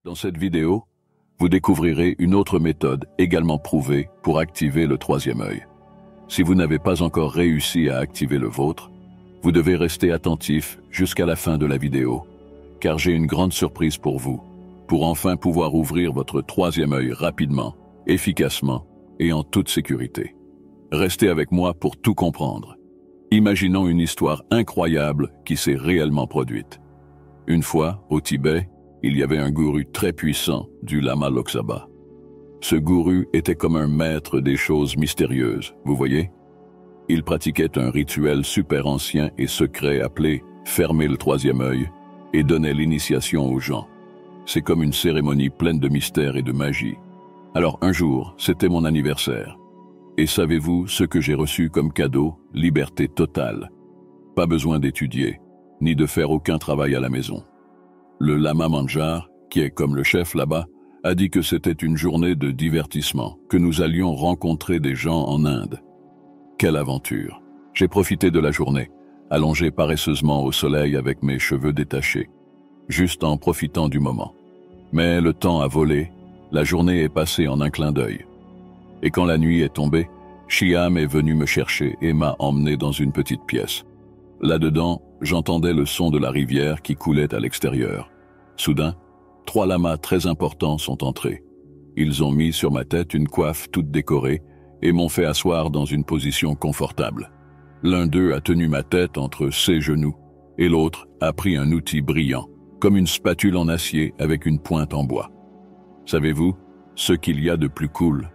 Dans cette vidéo, vous découvrirez une autre méthode également prouvée pour activer le troisième œil. Si vous n'avez pas encore réussi à activer le vôtre, vous devez rester attentif jusqu'à la fin de la vidéo, car j'ai une grande surprise pour vous, pour enfin pouvoir ouvrir votre troisième œil rapidement, efficacement et en toute sécurité. Restez avec moi pour tout comprendre. Imaginons une histoire incroyable qui s'est réellement produite. Une fois, au Tibet, il y avait un gourou très puissant du Lama Loksaba. Ce gourou était comme un maître des choses mystérieuses, vous voyez? Il pratiquait un rituel super ancien et secret appelé « fermer le troisième œil » et donnait l'initiation aux gens. C'est comme une cérémonie pleine de mystère et de magie. Alors un jour, c'était mon anniversaire. Et savez-vous ce que j'ai reçu comme cadeau? Liberté totale. Pas besoin d'étudier, ni de faire aucun travail à la maison. Le Lama Manjar, qui est comme le chef là-bas, a dit que c'était une journée de divertissement, que nous allions rencontrer des gens en Inde. Quelle aventure! J'ai profité de la journée, allongé paresseusement au soleil avec mes cheveux détachés, juste en profitant du moment. Mais le temps a volé, la journée est passée en un clin d'œil. Et quand la nuit est tombée, Shyam est venu me chercher et m'a emmené dans une petite pièce. Là-dedans, j'entendais le son de la rivière qui coulait à l'extérieur. Soudain, 3 lamas très importants sont entrés. Ils ont mis sur ma tête une coiffe toute décorée et m'ont fait asseoir dans une position confortable. L'un d'eux a tenu ma tête entre ses genoux et l'autre a pris un outil brillant, comme une spatule en acier avec une pointe en bois. Savez-vous ce qu'il y a de plus cool?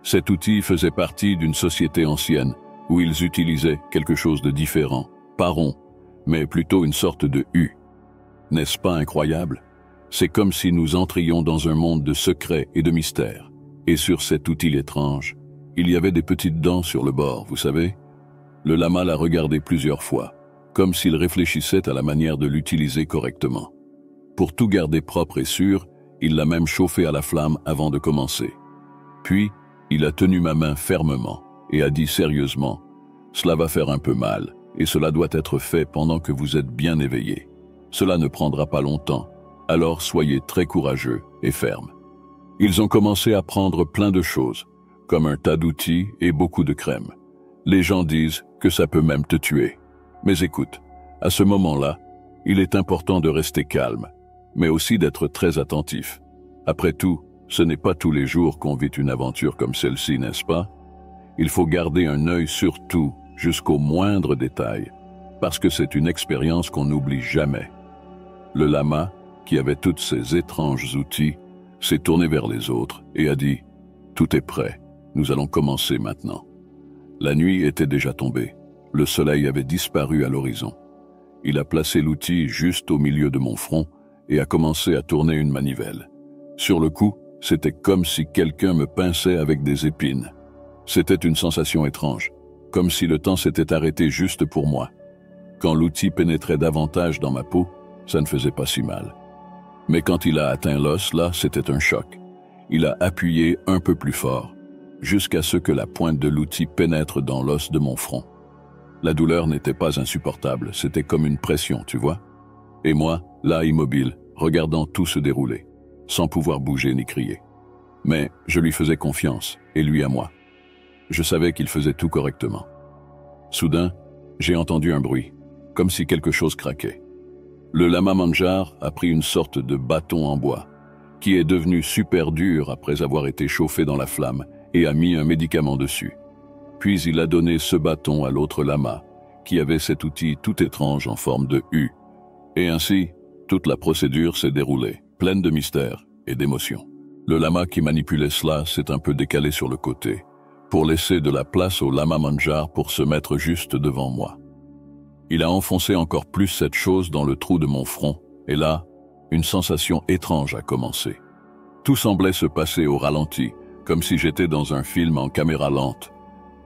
Cet outil faisait partie d'une société ancienne où ils utilisaient quelque chose de différent, pas rond, mais plutôt une sorte de U. N'est-ce pas incroyable? C'est comme si nous entrions dans un monde de secrets et de mystères. Et sur cet outil étrange, il y avait des petites dents sur le bord, vous savez? Le lama l'a regardé plusieurs fois, comme s'il réfléchissait à la manière de l'utiliser correctement. Pour tout garder propre et sûr, il l'a même chauffé à la flamme avant de commencer. Puis, il a tenu ma main fermement et a dit sérieusement « Cela va faire un peu mal, et cela doit être fait pendant que vous êtes bien éveillé. Cela ne prendra pas longtemps, alors soyez très courageux et ferme. » Ils ont commencé à prendre plein de choses, comme un tas d'outils et beaucoup de crème. Les gens disent que ça peut même te tuer. Mais écoute, à ce moment-là, il est important de rester calme, mais aussi d'être très attentif. Après tout, ce n'est pas tous les jours qu'on vit une aventure comme celle-ci, n'est-ce pas? Il faut garder un œil sur tout, jusqu'au moindre détail, parce que c'est une expérience qu'on n'oublie jamais. Le lama, qui avait tous ces étranges outils, s'est tourné vers les autres et a dit « Tout est prêt, nous allons commencer maintenant. » La nuit était déjà tombée, le soleil avait disparu à l'horizon. Il a placé l'outil juste au milieu de mon front et a commencé à tourner une manivelle. Sur le coup, c'était comme si quelqu'un me pinçait avec des épines. C'était une sensation étrange, comme si le temps s'était arrêté juste pour moi. Quand l'outil pénétrait davantage dans ma peau, ça ne faisait pas si mal. Mais quand il a atteint l'os, là, c'était un choc. Il a appuyé un peu plus fort, jusqu'à ce que la pointe de l'outil pénètre dans l'os de mon front. La douleur n'était pas insupportable, c'était comme une pression, tu vois. Et moi, là immobile, regardant tout se dérouler, sans pouvoir bouger ni crier. Mais je lui faisais confiance, et lui à moi. Je savais qu'il faisait tout correctement. Soudain, j'ai entendu un bruit, comme si quelque chose craquait. Le Lama Manjar a pris une sorte de bâton en bois, qui est devenu super dur après avoir été chauffé dans la flamme, et a mis un médicament dessus. Puis il a donné ce bâton à l'autre lama, qui avait cet outil tout étrange en forme de U. Et ainsi, toute la procédure s'est déroulée, pleine de mystères et d'émotions. Le lama qui manipulait cela s'est un peu décalé sur le côté, pour laisser de la place au Lama Manjar pour se mettre juste devant moi. Il a enfoncé encore plus cette chose dans le trou de mon front, et là, une sensation étrange a commencé. Tout semblait se passer au ralenti, comme si j'étais dans un film en caméra lente.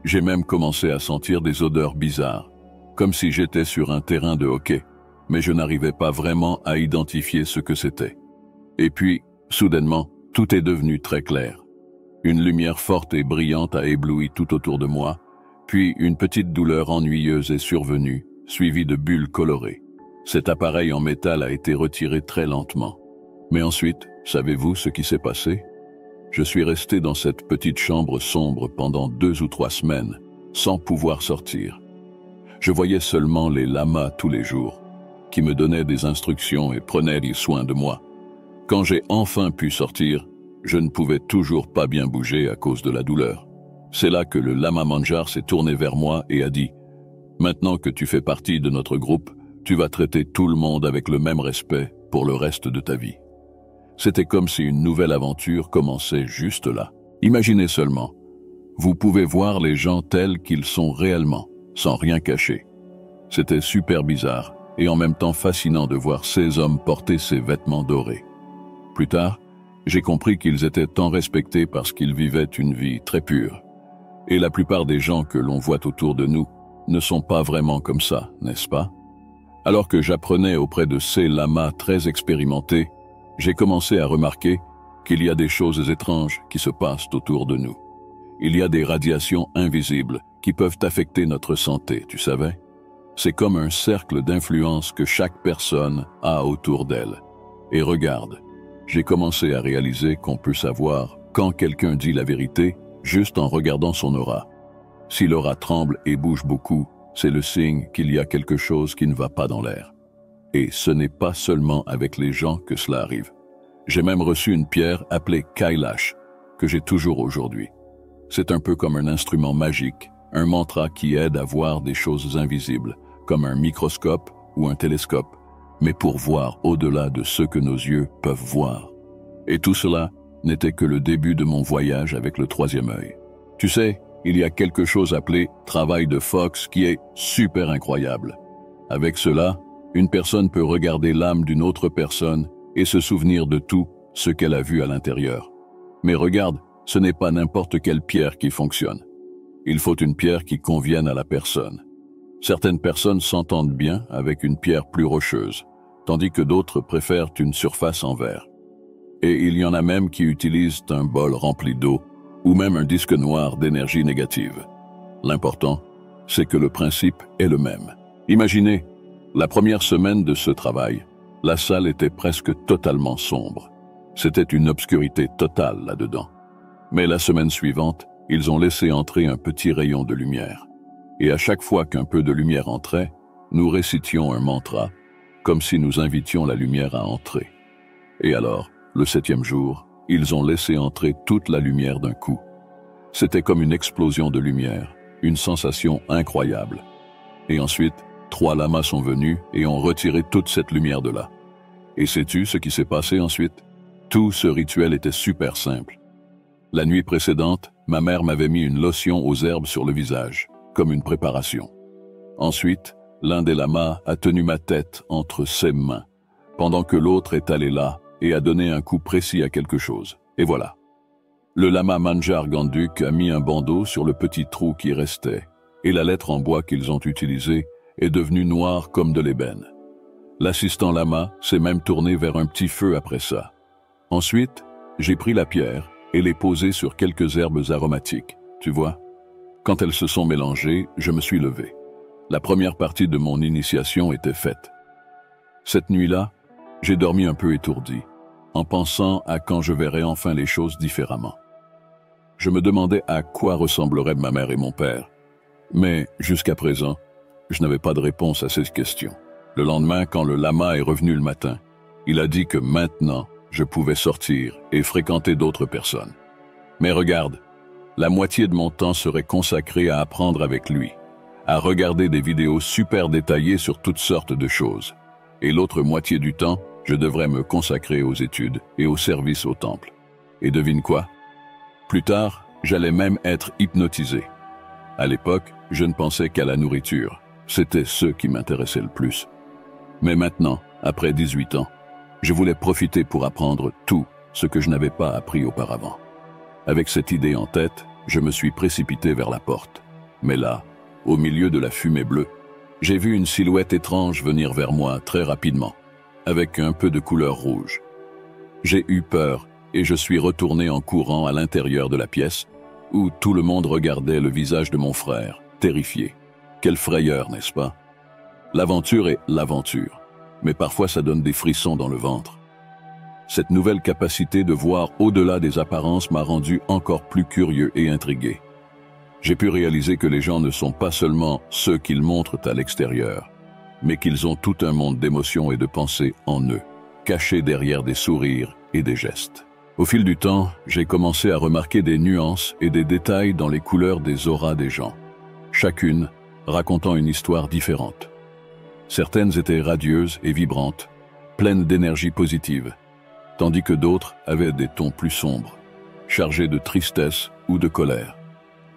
J'ai même commencé à sentir des odeurs bizarres, comme si j'étais sur un terrain de hockey, mais je n'arrivais pas vraiment à identifier ce que c'était. Et puis, soudainement, tout est devenu très clair. Une lumière forte et brillante a ébloui tout autour de moi, puis une petite douleur ennuyeuse est survenue, suivie de bulles colorées. Cet appareil en métal a été retiré très lentement. Mais ensuite, savez-vous ce qui s'est passé? Je suis resté dans cette petite chambre sombre pendant 2 ou 3 semaines, sans pouvoir sortir. Je voyais seulement les lamas tous les jours, qui me donnaient des instructions et prenaient soin de moi. Quand j'ai enfin pu sortir, je ne pouvais toujours pas bien bouger à cause de la douleur. C'est là que le lama Manjar s'est tourné vers moi et a dit « Maintenant que tu fais partie de notre groupe, tu vas traiter tout le monde avec le même respect pour le reste de ta vie. » C'était comme si une nouvelle aventure commençait juste là. Imaginez seulement, vous pouvez voir les gens tels qu'ils sont réellement, sans rien cacher. C'était super bizarre et en même temps fascinant de voir ces hommes porter ces vêtements dorés. Plus tard, j'ai compris qu'ils étaient tant respectés parce qu'ils vivaient une vie très pure. Et la plupart des gens que l'on voit autour de nous ne sont pas vraiment comme ça, n'est-ce pas? Alors que j'apprenais auprès de ces lamas très expérimentés, j'ai commencé à remarquer qu'il y a des choses étranges qui se passent autour de nous. Il y a des radiations invisibles qui peuvent affecter notre santé, tu savais? C'est comme un cercle d'influence que chaque personne a autour d'elle. Et regarde, j'ai commencé à réaliser qu'on peut savoir quand quelqu'un dit la vérité juste en regardant son aura. Si l'aura tremble et bouge beaucoup, c'est le signe qu'il y a quelque chose qui ne va pas dans l'air. Et ce n'est pas seulement avec les gens que cela arrive. J'ai même reçu une pierre appelée Kailash, que j'ai toujours aujourd'hui. C'est un peu comme un instrument magique, un mantra qui aide à voir des choses invisibles, comme un microscope ou un télescope, mais pour voir au-delà de ce que nos yeux peuvent voir. Et tout cela n'était que le début de mon voyage avec le troisième œil. Tu sais, il y a quelque chose appelé travail de Fox qui est super incroyable. Avec cela, une personne peut regarder l'âme d'une autre personne et se souvenir de tout ce qu'elle a vu à l'intérieur. Mais regarde, ce n'est pas n'importe quelle pierre qui fonctionne. Il faut une pierre qui convienne à la personne. Certaines personnes s'entendent bien avec une pierre plus rocheuse, tandis que d'autres préfèrent une surface en verre. Et il y en a même qui utilisent un bol rempli d'eau ou même un disque noir d'énergie négative. L'important, c'est que le principe est le même. Imaginez, la première semaine de ce travail, la salle était presque totalement sombre. C'était une obscurité totale là-dedans. Mais la semaine suivante, ils ont laissé entrer un petit rayon de lumière. Et à chaque fois qu'un peu de lumière entrait, nous récitions un mantra, comme si nous invitions la lumière à entrer. Et alors, le 7e jour, ils ont laissé entrer toute la lumière d'un coup. C'était comme une explosion de lumière, une sensation incroyable. Et ensuite, 3 lamas sont venus et ont retiré toute cette lumière de là. Et sais-tu ce qui s'est passé ensuite? Tout ce rituel était super simple. La nuit précédente, ma mère m'avait mis une lotion aux herbes sur le visage, comme une préparation. Ensuite, l'un des lamas a tenu ma tête entre ses mains, pendant que l'autre est allé là et a donné un coup précis à quelque chose. Et voilà. Le lama Manjar Ganduk a mis un bandeau sur le petit trou qui restait, et la lettre en bois qu'ils ont utilisée est devenue noire comme de l'ébène. L'assistant lama s'est même tourné vers un petit feu après ça. Ensuite, j'ai pris la pierre et l'ai posée sur quelques herbes aromatiques, tu vois. Quand elles se sont mélangées, je me suis levé. La première partie de mon initiation était faite. Cette nuit-là, j'ai dormi un peu étourdi, en pensant à quand je verrais enfin les choses différemment. Je me demandais à quoi ressembleraient ma mère et mon père. Mais jusqu'à présent, je n'avais pas de réponse à ces questions. Le lendemain, quand le lama est revenu le matin, il a dit que maintenant, je pouvais sortir et fréquenter d'autres personnes. Mais regarde, la moitié de mon temps serait consacré à apprendre avec lui, à regarder des vidéos super détaillées sur toutes sortes de choses. Et l'autre moitié du temps, je devrais me consacrer aux études et au service au temple. Et devine quoi? Plus tard, j'allais même être hypnotisé. À l'époque, je ne pensais qu'à la nourriture. C'était ce qui m'intéressait le plus. Mais maintenant, après 18 ans, je voulais profiter pour apprendre tout ce que je n'avais pas appris auparavant. Avec cette idée en tête, je me suis précipité vers la porte. Mais là, au milieu de la fumée bleue, j'ai vu une silhouette étrange venir vers moi très rapidement, avec un peu de couleur rouge. J'ai eu peur et je suis retourné en courant à l'intérieur de la pièce, où tout le monde regardait le visage de mon frère, terrifié. Quelle frayeur, n'est-ce pas? L'aventure est l'aventure, mais parfois ça donne des frissons dans le ventre. Cette nouvelle capacité de voir au-delà des apparences m'a rendu encore plus curieux et intrigué. J'ai pu réaliser que les gens ne sont pas seulement ceux qu'ils montrent à l'extérieur, mais qu'ils ont tout un monde d'émotions et de pensées en eux, cachés derrière des sourires et des gestes. Au fil du temps, j'ai commencé à remarquer des nuances et des détails dans les couleurs des auras des gens, chacune racontant une histoire différente. Certaines étaient radieuses et vibrantes, pleines d'énergie positive, tandis que d'autres avaient des tons plus sombres, chargés de tristesse ou de colère.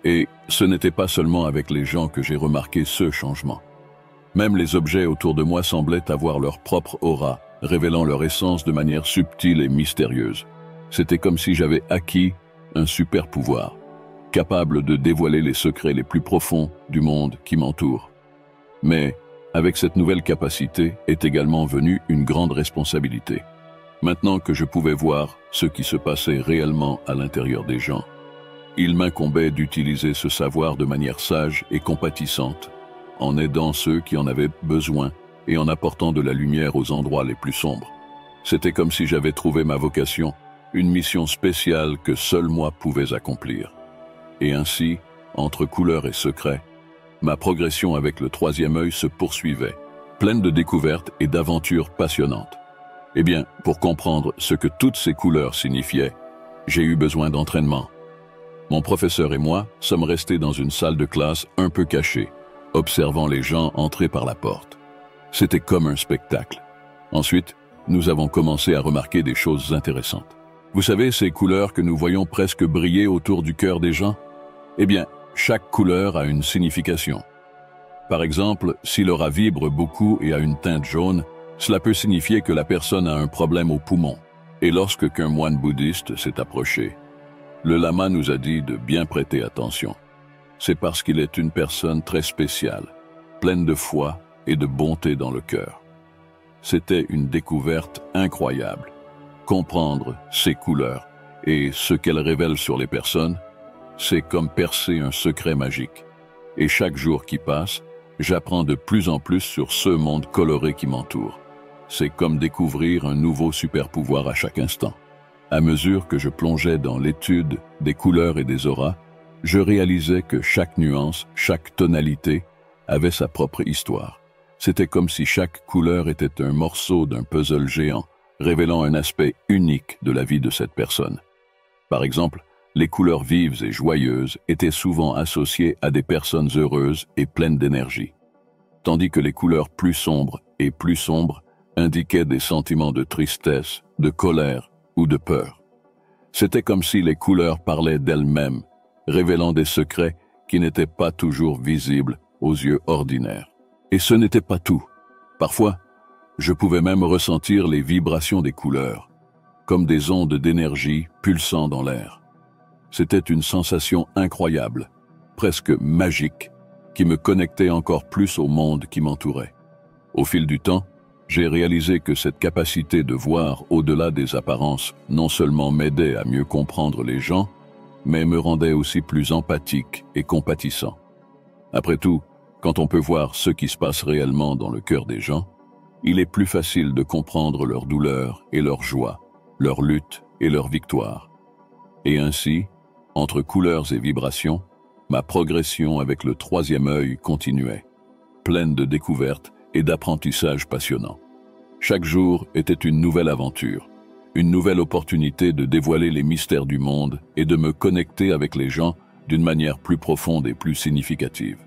Et ce n'était pas seulement avec les gens que j'ai remarqué ce changement. Même les objets autour de moi semblaient avoir leur propre aura, révélant leur essence de manière subtile et mystérieuse. C'était comme si j'avais acquis un super pouvoir, capable de dévoiler les secrets les plus profonds du monde qui m'entoure. Mais avec cette nouvelle capacité est également venue une grande responsabilité. Maintenant que je pouvais voir ce qui se passait réellement à l'intérieur des gens, il m'incombait d'utiliser ce savoir de manière sage et compatissante, en aidant ceux qui en avaient besoin et en apportant de la lumière aux endroits les plus sombres. C'était comme si j'avais trouvé ma vocation, une mission spéciale que seul moi pouvais accomplir. Et ainsi, entre couleurs et secrets, ma progression avec le troisième œil se poursuivait, pleine de découvertes et d'aventures passionnantes. Eh bien, pour comprendre ce que toutes ces couleurs signifiaient, j'ai eu besoin d'entraînement. Mon professeur et moi sommes restés dans une salle de classe un peu cachée, observant les gens entrer par la porte. C'était comme un spectacle. Ensuite, nous avons commencé à remarquer des choses intéressantes. Vous savez, ces couleurs que nous voyons presque briller autour du cœur des gens? Eh bien, chaque couleur a une signification. Par exemple, si l'aura vibre beaucoup et a une teinte jaune, cela peut signifier que la personne a un problème au poumon. Et lorsque qu'un moine bouddhiste s'est approché, le lama nous a dit de bien prêter attention. C'est parce qu'il est une personne très spéciale, pleine de foi et de bonté dans le cœur. C'était une découverte incroyable. Comprendre ces couleurs et ce qu'elles révèlent sur les personnes, c'est comme percer un secret magique. Et chaque jour qui passe, j'apprends de plus en plus sur ce monde coloré qui m'entoure. C'est comme découvrir un nouveau super-pouvoir à chaque instant. À mesure que je plongeais dans l'étude des couleurs et des auras, je réalisais que chaque nuance, chaque tonalité avait sa propre histoire. C'était comme si chaque couleur était un morceau d'un puzzle géant, révélant un aspect unique de la vie de cette personne. Par exemple, les couleurs vives et joyeuses étaient souvent associées à des personnes heureuses et pleines d'énergie, tandis que les couleurs plus sombres indiquaient des sentiments de tristesse, de colère ou de peur. C'était comme si les couleurs parlaient d'elles-mêmes, révélant des secrets qui n'étaient pas toujours visibles aux yeux ordinaires. Et ce n'était pas tout. Parfois, je pouvais même ressentir les vibrations des couleurs, comme des ondes d'énergie pulsant dans l'air. C'était une sensation incroyable, presque magique, qui me connectait encore plus au monde qui m'entourait. Au fil du temps, j'ai réalisé que cette capacité de voir au-delà des apparences non seulement m'aidait à mieux comprendre les gens, mais me rendait aussi plus empathique et compatissant. Après tout, quand on peut voir ce qui se passe réellement dans le cœur des gens, il est plus facile de comprendre leur douleur et leur joie, leur lutte et leur victoire. Et ainsi, entre couleurs et vibrations, ma progression avec le troisième œil continuait, pleine de découvertes et d'apprentissages passionnants. Chaque jour était une nouvelle aventure, une nouvelle opportunité de dévoiler les mystères du monde et de me connecter avec les gens d'une manière plus profonde et plus significative.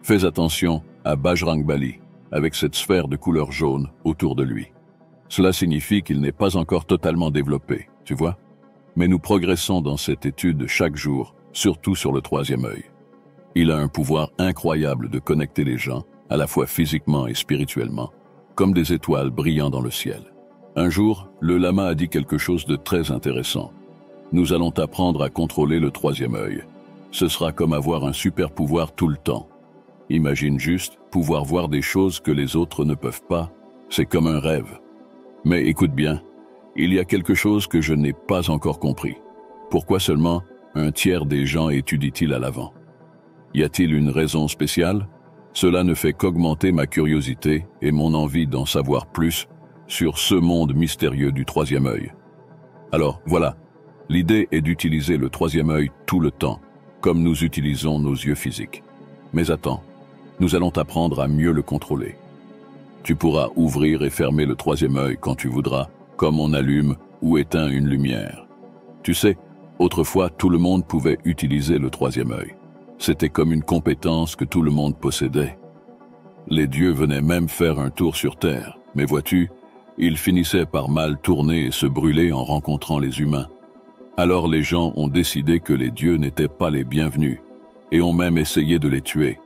Fais attention à Bajrangbali, avec cette sphère de couleur jaune autour de lui. Cela signifie qu'il n'est pas encore totalement développé, tu vois? Mais nous progressons dans cette étude chaque jour, surtout sur le troisième œil. Il a un pouvoir incroyable de connecter les gens, à la fois physiquement et spirituellement, comme des étoiles brillant dans le ciel. Un jour, le lama a dit quelque chose de très intéressant. Nous allons t'apprendre à contrôler le troisième œil. Ce sera comme avoir un super pouvoir tout le temps. Imagine juste pouvoir voir des choses que les autres ne peuvent pas. C'est comme un rêve. Mais écoute bien, il y a quelque chose que je n'ai pas encore compris. Pourquoi seulement un tiers des gens étudie-t-il à l'avant? Y a-t-il une raison spéciale? Cela ne fait qu'augmenter ma curiosité et mon envie d'en savoir plus sur ce monde mystérieux du troisième œil. Alors voilà, l'idée est d'utiliser le troisième œil tout le temps, comme nous utilisons nos yeux physiques. Mais attends, nous allons t'apprendre à mieux le contrôler. Tu pourras ouvrir et fermer le troisième œil quand tu voudras, comme on allume ou éteint une lumière. Tu sais, autrefois tout le monde pouvait utiliser le troisième œil. C'était comme une compétence que tout le monde possédait. Les dieux venaient même faire un tour sur Terre, mais vois-tu, ils finissaient par mal tourner et se brûler en rencontrant les humains. Alors les gens ont décidé que les dieux n'étaient pas les bienvenus, et ont même essayé de les tuer.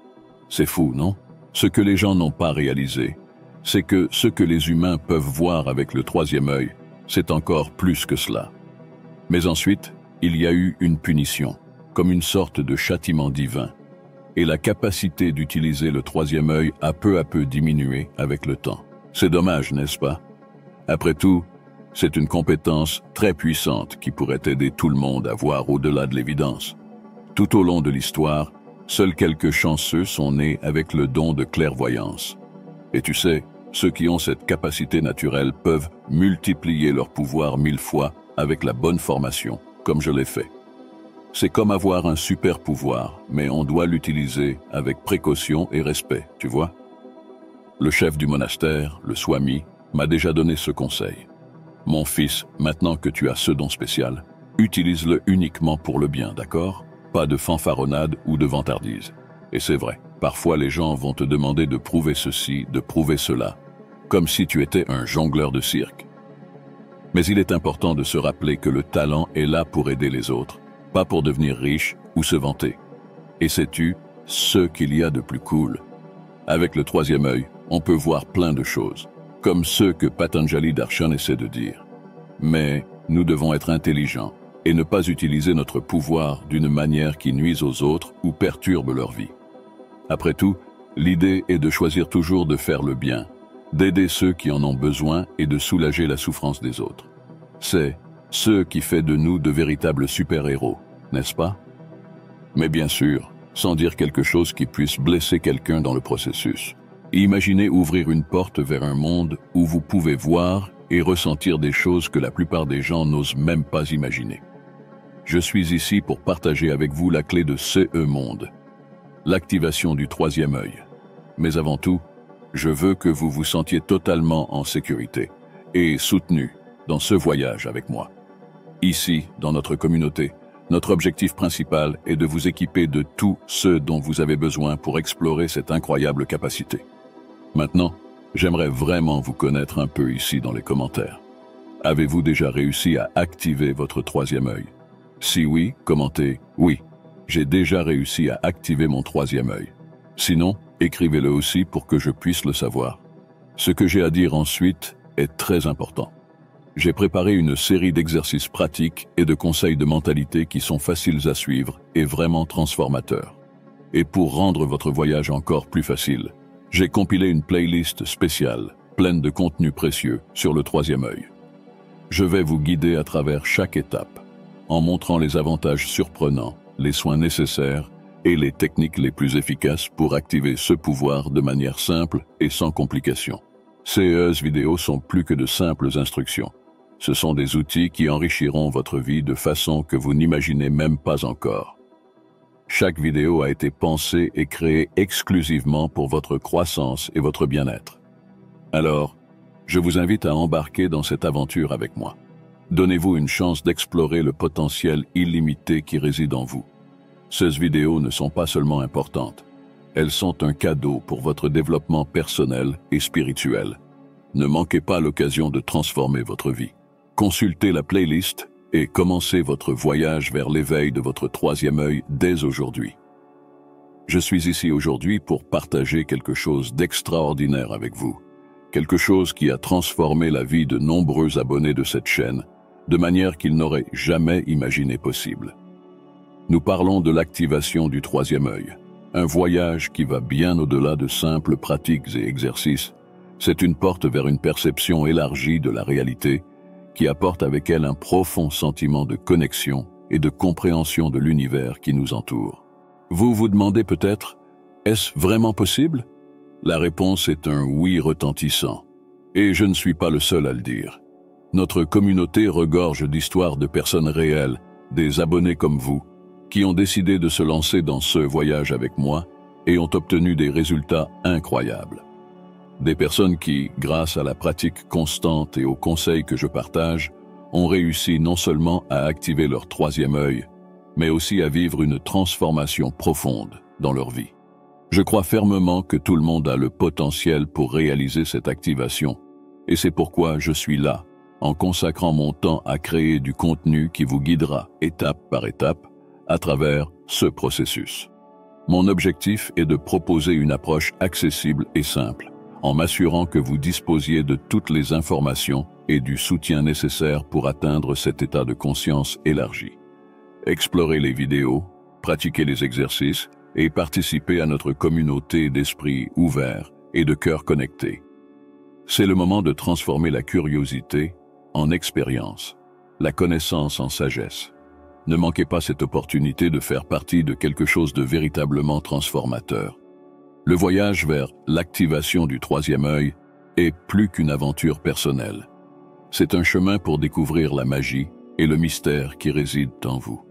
C'est fou, non? Ce que les gens n'ont pas réalisé, c'est que ce que les humains peuvent voir avec le troisième œil, c'est encore plus que cela. Mais ensuite, il y a eu une punition, comme une sorte de châtiment divin, et la capacité d'utiliser le troisième œil a peu à peu diminué avec le temps. C'est dommage, n'est-ce pas? Après tout, c'est une compétence très puissante qui pourrait aider tout le monde à voir au-delà de l'évidence. Tout au long de l'histoire, seuls quelques chanceux sont nés avec le don de clairvoyance. Et tu sais, ceux qui ont cette capacité naturelle peuvent multiplier leur pouvoir 1000 fois avec la bonne formation, comme je l'ai fait. C'est comme avoir un super pouvoir, mais on doit l'utiliser avec précaution et respect, tu vois? Le chef du monastère, le Swami, m'a déjà donné ce conseil. Mon fils, maintenant que tu as ce don spécial, utilise-le uniquement pour le bien, d'accord? Pas de fanfaronnade ou de vantardise. Et c'est vrai, parfois les gens vont te demander de prouver ceci, de prouver cela, comme si tu étais un jongleur de cirque. Mais il est important de se rappeler que le talent est là pour aider les autres, pas pour devenir riche ou se vanter. Et sais-tu ce qu'il y a de plus cool? Avec le troisième œil, on peut voir plein de choses, comme ceux que Patanjali Darshan essaie de dire. Mais nous devons être intelligents et ne pas utiliser notre pouvoir d'une manière qui nuise aux autres ou perturbe leur vie. Après tout, l'idée est de choisir toujours de faire le bien, d'aider ceux qui en ont besoin et de soulager la souffrance des autres. C'est ce qui fait de nous de véritables super-héros, n'est-ce pas? Mais bien sûr, sans dire quelque chose qui puisse blesser quelqu'un dans le processus. Imaginez ouvrir une porte vers un monde où vous pouvez voir et ressentir des choses que la plupart des gens n'osent même pas imaginer. Je suis ici pour partager avec vous la clé de ce monde, l'activation du troisième œil. Mais avant tout, je veux que vous vous sentiez totalement en sécurité et soutenu dans ce voyage avec moi. Ici, dans notre communauté, notre objectif principal est de vous équiper de tout ce dont vous avez besoin pour explorer cette incroyable capacité. Maintenant, j'aimerais vraiment vous connaître un peu ici dans les commentaires. Avez-vous déjà réussi à activer votre troisième œil? Si oui, commentez « Oui, j'ai déjà réussi à activer mon troisième œil ». Sinon, écrivez-le aussi pour que je puisse le savoir. Ce que j'ai à dire ensuite est très important. J'ai préparé une série d'exercices pratiques et de conseils de mentalité qui sont faciles à suivre et vraiment transformateurs. Et pour rendre votre voyage encore plus facile, j'ai compilé une playlist spéciale, pleine de contenus précieux sur le troisième œil. Je vais vous guider à travers chaque étape, en montrant les avantages surprenants, les soins nécessaires et les techniques les plus efficaces pour activer ce pouvoir de manière simple et sans complications. Ces vidéos sont plus que de simples instructions. Ce sont des outils qui enrichiront votre vie de façon que vous n'imaginez même pas encore. Chaque vidéo a été pensée et créée exclusivement pour votre croissance et votre bien-être. Alors, je vous invite à embarquer dans cette aventure avec moi. Donnez-vous une chance d'explorer le potentiel illimité qui réside en vous. Ces vidéos ne sont pas seulement importantes, elles sont un cadeau pour votre développement personnel et spirituel. Ne manquez pas l'occasion de transformer votre vie. Consultez la playlist et commencez votre voyage vers l'éveil de votre troisième œil dès aujourd'hui. Je suis ici aujourd'hui pour partager quelque chose d'extraordinaire avec vous. Quelque chose qui a transformé la vie de nombreux abonnés de cette chaîne, de manière qu'ils n'auraient jamais imaginé possible. Nous parlons de l'activation du troisième œil, un voyage qui va bien au-delà de simples pratiques et exercices. C'est une porte vers une perception élargie de la réalité qui apporte avec elle un profond sentiment de connexion et de compréhension de l'univers qui nous entoure. Vous vous demandez peut-être, est-ce vraiment possible? La réponse est un oui retentissant. Et je ne suis pas le seul à le dire. Notre communauté regorge d'histoires de personnes réelles, des abonnés comme vous, qui ont décidé de se lancer dans ce voyage avec moi et ont obtenu des résultats incroyables. Des personnes qui, grâce à la pratique constante et aux conseils que je partage, ont réussi non seulement à activer leur troisième œil, mais aussi à vivre une transformation profonde dans leur vie. Je crois fermement que tout le monde a le potentiel pour réaliser cette activation, et c'est pourquoi je suis là, en consacrant mon temps à créer du contenu qui vous guidera étape par étape à travers ce processus. Mon objectif est de proposer une approche accessible et simple, en m'assurant que vous disposiez de toutes les informations et du soutien nécessaire pour atteindre cet état de conscience élargi. Explorez les vidéos, pratiquez les exercices et participez à notre communauté d'esprit ouvert et de cœur connecté. C'est le moment de transformer la curiosité en expérience, la connaissance en sagesse. Ne manquez pas cette opportunité de faire partie de quelque chose de véritablement transformateur. Le voyage vers l'activation du troisième œil est plus qu'une aventure personnelle. C'est un chemin pour découvrir la magie et le mystère qui résident en vous.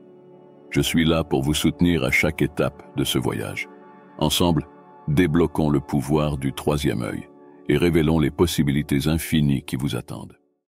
Je suis là pour vous soutenir à chaque étape de ce voyage. Ensemble, débloquons le pouvoir du troisième œil et révélons les possibilités infinies qui vous attendent.